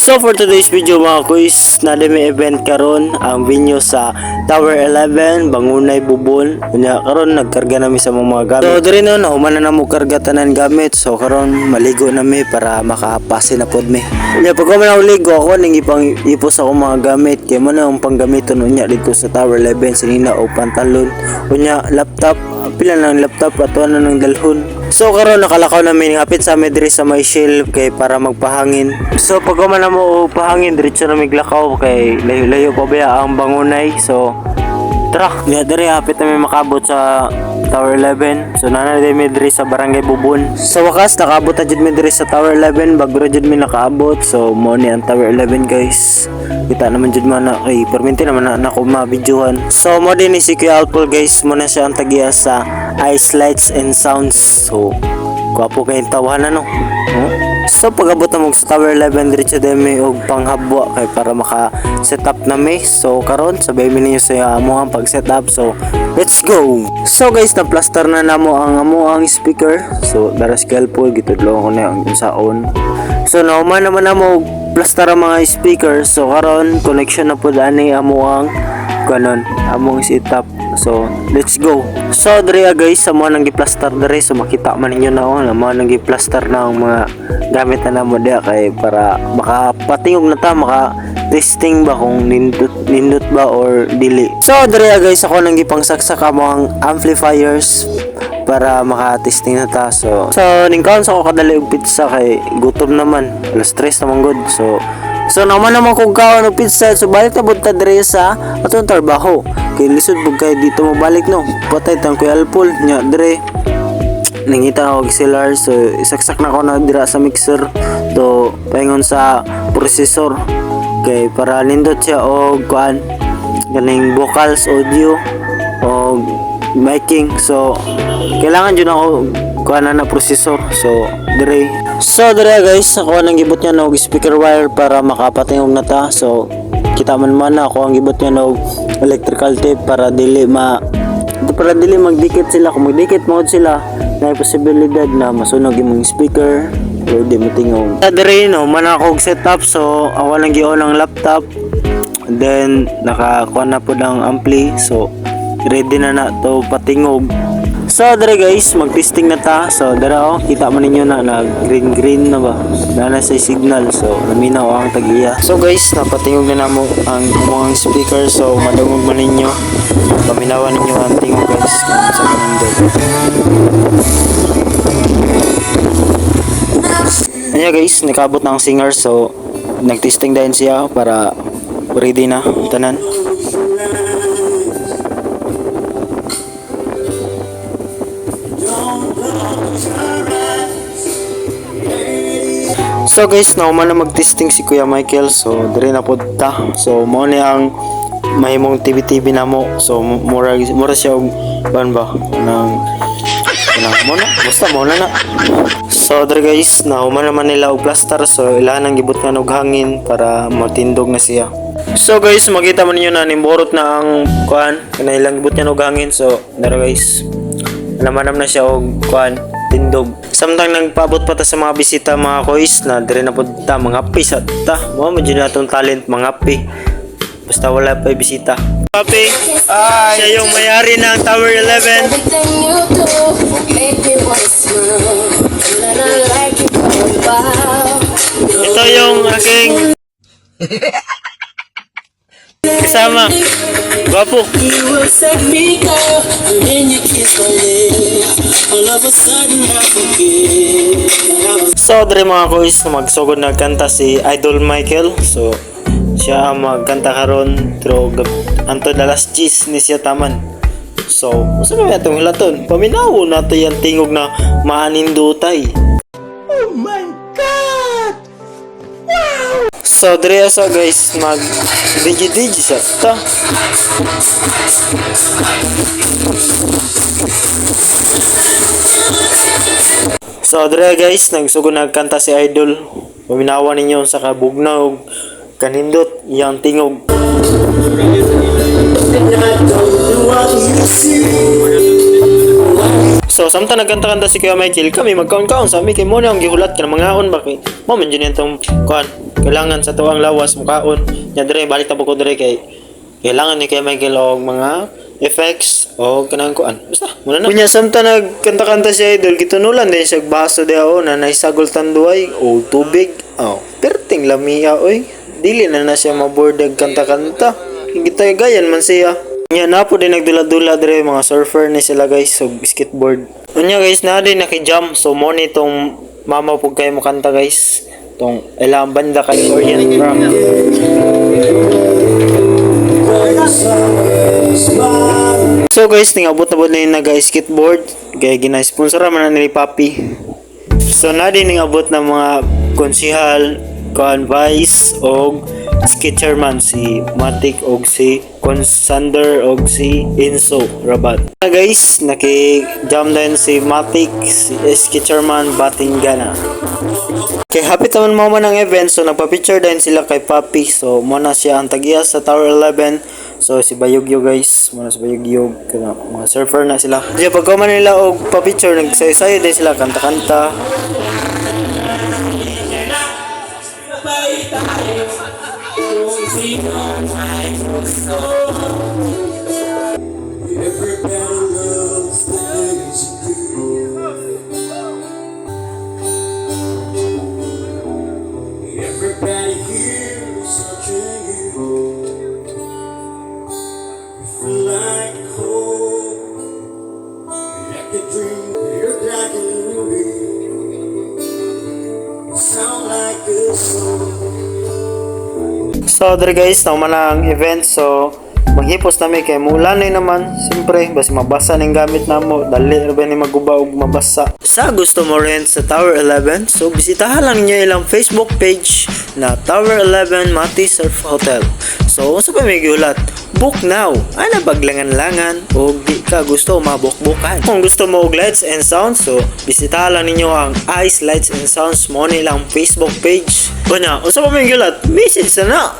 So for today's video mga kuys, may event karon ang venue sa Tower 11, Bangunay Bubol. Unya karon nagkarga nami sa mga gamit. So diri no humana na mo karga tanan gamit. So karon maligo nami para makapase na pod mi. Unya pag man ako ligo ako ning ipos ako mga gamit kay man ang panggamiton unya dito sa Tower 11 sinina o pantalon. Unya laptop, pila lang laptop ato na nang dalhon. So karon nakalakaw namin hapit sa diri sa may shelf kay para magpahangin. So pag man mo pahangin diretso na miglakaw kay layo-layo pa ba ang Bangunay. So truck niya diri hapit na makabot sa Tower 11. So nana mi diri sa Barangay Bubon. Sa wakas nakaabot na jud mi diri sa Tower 11 bago ra jud mi nakaabot. So mo ni ang Tower 11 guys. Kita naman jud man na kay perminti naman na ako ma-videohan. So mo din ni si Kuya Alpol guys, mo na siya ang tagiya sa Ice Lights and Sounds. So gwapo kay tawanan no. So pag-abot na mo sa Tower 11 diretso demi og panghabwa kay para maka setup na mi. So karon sabay mi ninyo sa amo ang pag-setup. So let's go. So guys na plaster na namo ang amo ang speaker. So daras Alpol gitudlo ko na ang saon. So naman naman namo plaster ang mga speaker. So karon connection na pud ani amo ang kanon among setup. So let's go. So diri guys sa mga nang gi-plaster diri so makita man ninyo na na mga nang gi-plaster na ang mga gamit na namo dia kay para makapatingog na ta maka testing ba kung nindot ba or dili. So diri guys ako nang gipangsaksak ang amplifiers para maka-testing na ta. So ningkaon sa ako kadali og pizza kay gutom naman. Alas 3 naman good. So naman kung kaon og pizza so balik na punta diri sa atong trabaho. Kay lisod pug kay dito mo balik no. Patay tang Kuya Alpol nya diri. Nangita ako XLR so isaksak na ko na dira sa mixer to paingon sa processor kay para nindot siya og kuan ganing vocals audio o miking. So kailangan jud ako kuan na processor. So diri guys ako nang gibot niya og speaker wire para makapatingog na ta. So kita man ako ang gibot niya og electrical tape para dili magdikit sila. Kung magdikit mo sila na posibilidad na masunog yung speaker o di mo tingog. Diri no man ako og setup. So ako lang gi-on ang laptop then nakakuha na po ng ampli. So ready na to patingog. So dere guys mag-testing na ta. So dara kita man ninyo na green na ba na sa signal. So naminaw ang tagiya. So guys napatingog na namo ang mga speaker. So madungog man ninyo paminawan ninyo ang tingog guys sa kanindot. Anya guys nakabot na ang singer. So nag-testing din siya para ready na tanan. So guys, nauman na mag-testing si Kuya Michael. So dire na pod ta. So mo ni ang mahimong TV na mo. So mura siya og ban ba nang mo na basta mo na. So dire guys, nauman naman nila og plaster. So ilahan ang gibot nga og hangin para matindog na siya. So guys, makita man niyo na nimborot na ang kuan kana ilang gibot niya og hangin. So dire guys, naman na siya og kuan tindog. Samtang nagpabot pa ta sa mga bisita mga kois na dire na po ta mga pi sa ta. Mo medyo na atong talent mga pi. Basta wala pa bisita. Papi, siya yung may-ari ng Tower 11. Ito yung aking kasama. Gwapo. So dre mga kois magsugod na kanta si Idol Michael. So siya ang magkanta karon pero antod alas 10 ni siya taman. So usa ba atong hilaton paminaw nato yang tingog na maanindutay. Oh my god. Wow. So dre sa guys mag DJ sa ta. So dre guys nagsugod nagkanta si Idol. Paminawan ninyo sa kabugnaw kanindot yang tingog. So, samtang nagkanta-kanta si Kuya Michael, kami magkaon-kaon sa amin kay mo na ang gihulat ka ng mga on bakit. Mo man dyan itong kuan. Kailangan sa tuwang lawas mukaon. Yan dire balik ta ko dire kay kailangan ni Kuya Michael og mga effects o kanang kuan. Basta, muna na. Kunya samtang nagkanta-kanta si Idol, gitunulan din siya baso diha na naisagol tanduay o tubig. Oh, perting lamiya oy. Dili na siya mabordag kanta-kanta. Gitay gayan man siya. Nya na po din nagdula-dula dire mga surfer ni sila guys so skateboard. Unya guys na din nakijam so mo ni tong mama pug kayo mo kanta guys. Tong ilang banda kay Orient Rock. So guys tingabot na po na yung nag-skateboard kaya gina-sponsor man na ni Papi. So na din ningabot na mga konsihal, vice og skate chairman si Matic og si Consander og si Enzo Rabat. Guys, naki-jam din si Matic, si skate chairman Batingana. Kay hapit naman mo man ang event so nagpa-picture din sila kay Papi. So muna siya ang tagiya sa Tower 11. So si Bayugyo guys, muna si Bayugyo kana mga surfer na sila. Kaya pagka man nila og pa-picture nagsayo-sayo din sila kanta-kanta. Everybody here is searching you. You feel like home, like a dream. You're like a movie. You sound like a song. So there guys, naman na ang event. So maghipos nami kay mulanay naman. Siyempre, basi mabasa ning gamit namo. Dali ra ba ni maguba og mabasa. Sa gusto mo rent sa Tower 11, so bisitahan lang niyo ilang Facebook page na Tower 11 Mati Surf Hotel. So unsa pa may giulat? Book now. Ana baglangan-langan o di ka gusto mabukbukan. Kung gusto mo og lights and sounds, so bisitahan lang ninyo ang Ice Lights and Sounds mo nilang Facebook page. Unya, unsa pa may giulat? Message na.